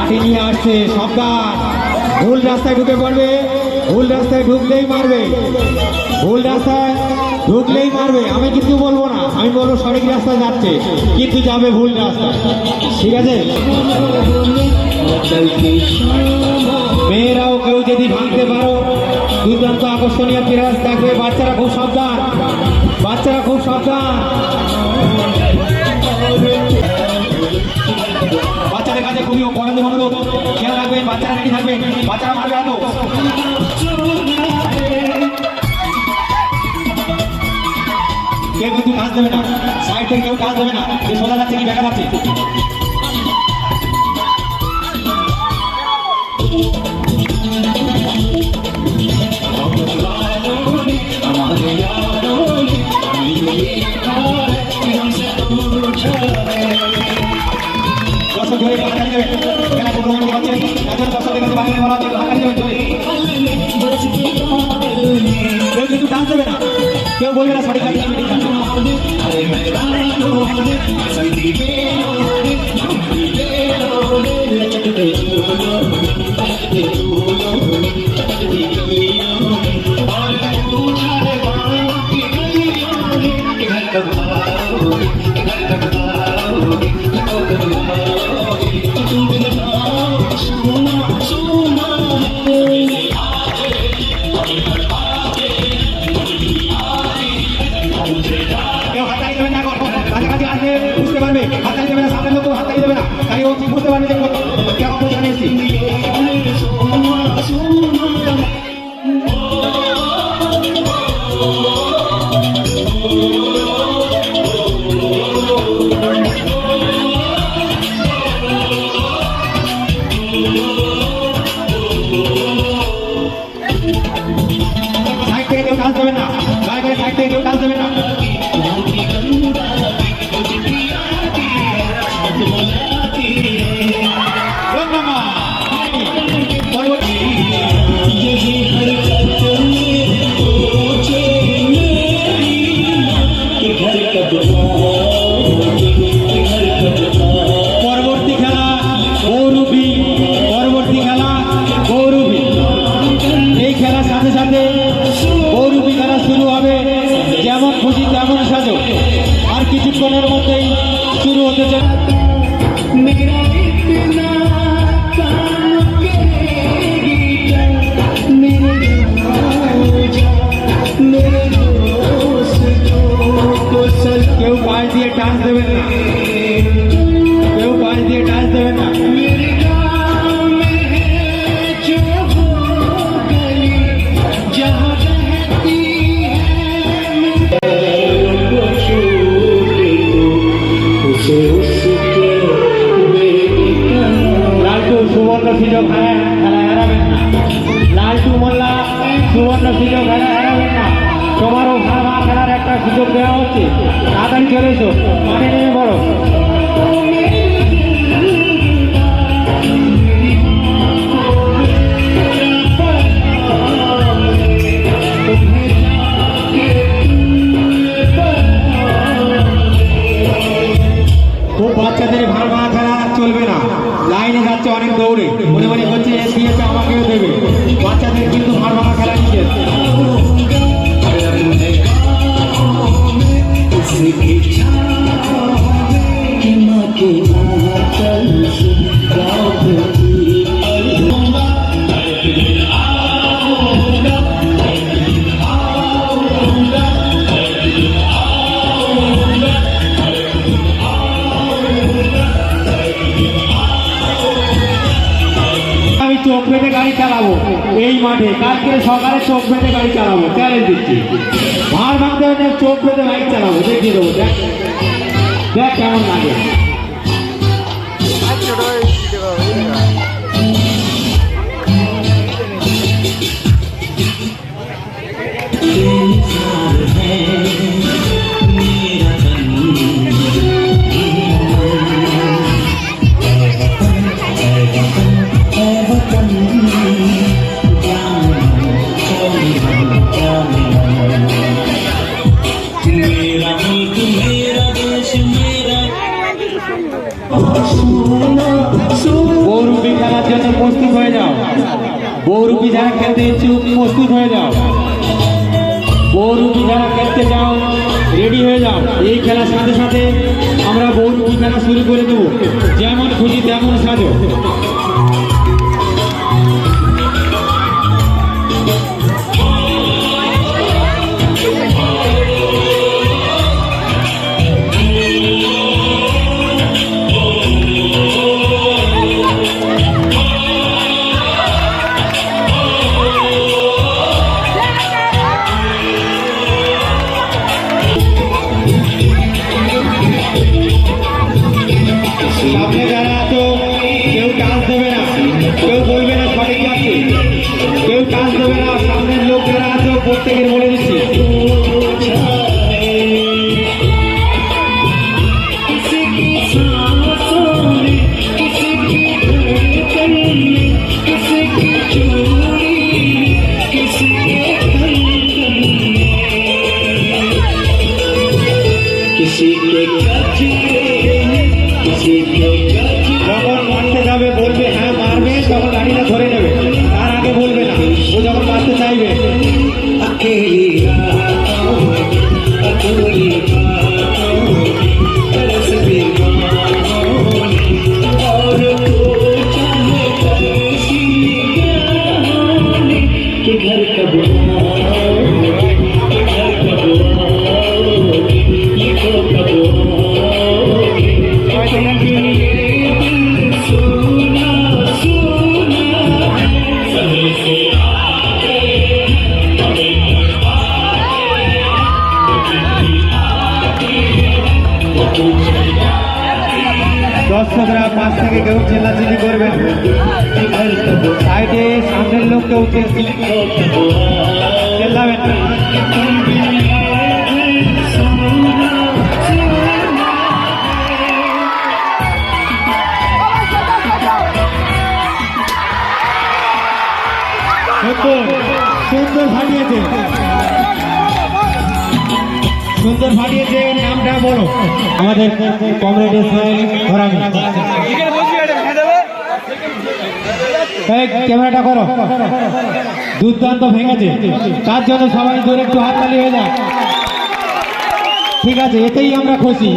লাঠি নিয়ে আসছে, সাবধান। ভুল রাস্তায় ঢুকে পড়বে, ভুল রাস্তায় ঢুকলেই মারবে, ভুল রাস্তায় ঢুকলেই মারবে। আমি কিন্তু বলবো না, আমি বলবো সঠিক রাস্তায় যাচ্ছে কিন্তু যাবে ভুল রাস্তায়, ঠিক আছে? মেয়েরাও কেউ যদি ভাঙতে পারো, দুর্দান্ত আকর্ষণীয় প্রাইজ থাকবে। বাচ্চারা খুব সাবধান, বাচ্চারা খুব সাবধান। বাচ্চাদের কাছে খুবই অনুরোধ, খেয়াল রাখবেন, বাচ্চারা রেডি থাকবেন, বাচ্চারা মারবে আলো। কেউ কিন্তু কাজ দেবে না, সাইড থেকে কেউ কাজ দেবে না, যে সোজা যাচ্ছে কি দেখা যাচ্ছে। দর্শক ধরে হাতালি দেবেন, খেলা প্রোগ্রাম হচ্ছে, একজন দর্শকের কাছে বাহিনী বলা হচ্ছে, হাতালি দেবেন ধরে। কেউ কিন্তু ডান্স দেবে না, কেউ বলবে না সঠিক কাজ। বুঝতে পারবে, হাতালি দেবে না, সামনের লোক হাতালি দেবে না, তাই ও বুঝতে পারবে যে কেমন পজিশনে এসেছি। সাইড থেকে কেউ কাজ দেবে না, দয়া করে সাইড থেকে কেউ কাজ দেবে না। পরবর্তী খেলা গৌরবী, পরবর্তী খেলা গৌরবী। এই খেলার সাথে সাথে গৌরবী খেলা শুরু হবে। যেমন খুশি তেমন সাজো, আর কিছুক্ষণের মধ্যেই শুরু হতে চায়। কেউ পাশ দিয়ে ডান্স দেবেন না, কেউ পাশ দিয়ে ডান্স দেবেন না। লালটু সুবর্ণ সুযোগ খেলা হারাবেন না, লালটু মোল্লা সুবর্ণ সুযোগ খেলা হারাবেন না। তোমারও ভালো খেলার একটা সুযোগ দেওয়া হচ্ছে, তাড়াতাড়ি চলে এসো, মাঠে নেমে পড়ো। খুব বাচ্চাদের ভালো খেলা চলবে না, লাইনে যাচ্ছে অনেক দৌড়ে, মনে মনে হচ্ছে দিয়েছে আমাকেও দেবে। বাচ্চাদের কিন্তু ভালো খেলা নিষেধ। আমি চোখ বেঁধে গাড়ি চালাবো এই মাঠে, কালকে সকালে চোখ বেঁধে গাড়ি চালাবো, চ্যালেঞ্জ দিচ্ছি। ভাড় ভাঙতে হবে, চোখ বেঁধে বাইক চালাবো, দেখিয়ে দেবো। দেখ দেখ কেমন লাগে। গৌরবী জন্য প্রস্তুত হয়ে যাও। বহুরূপী যারা খেলতে ইচ্ছুক প্রস্তুত হয়ে যাও। বহুরূপী যারা খেলতে চাও রেডি হয়ে যাও। এই খেলার সাথে সাথে আমরা বহুরূপী খেলা শুরু করে দেবো। যেমন খুশি তেমন সাজো। সামনে যারা আছো কেউ কাজ দেবে না, কেউ বলবে না সঠিক যাচ্ছে, কেউ কাজ দেবে না। সামনের লোক যারা আছো প্রত্যেকের বলে দিচ্ছি। যখন মারতে যাবে বলবে হ্যাঁ মারবে, তখন গাড়িটা ধরে নেবে। তার আগে বলবে না। ও যখন মারতে চাইবে দর্শকরা পাশ থেকে কেউ চেল্লাচিল্লি করবেন। সাইডে সামনের লোক কেউ চেল্লাবেন না। সুন্দর ফাটিয়েছে, সুন্দর ফাটিয়েছে। নামটা বলো। আমাদের কমরেড ধরামি। ক্যামেরাটা করো। দুর্দান্ত ভেঙেছে, তার জন্য সবাই জোরে একটু হাততালি হয়ে যায়। ঠিক আছে, এতেই আমরা খুশি।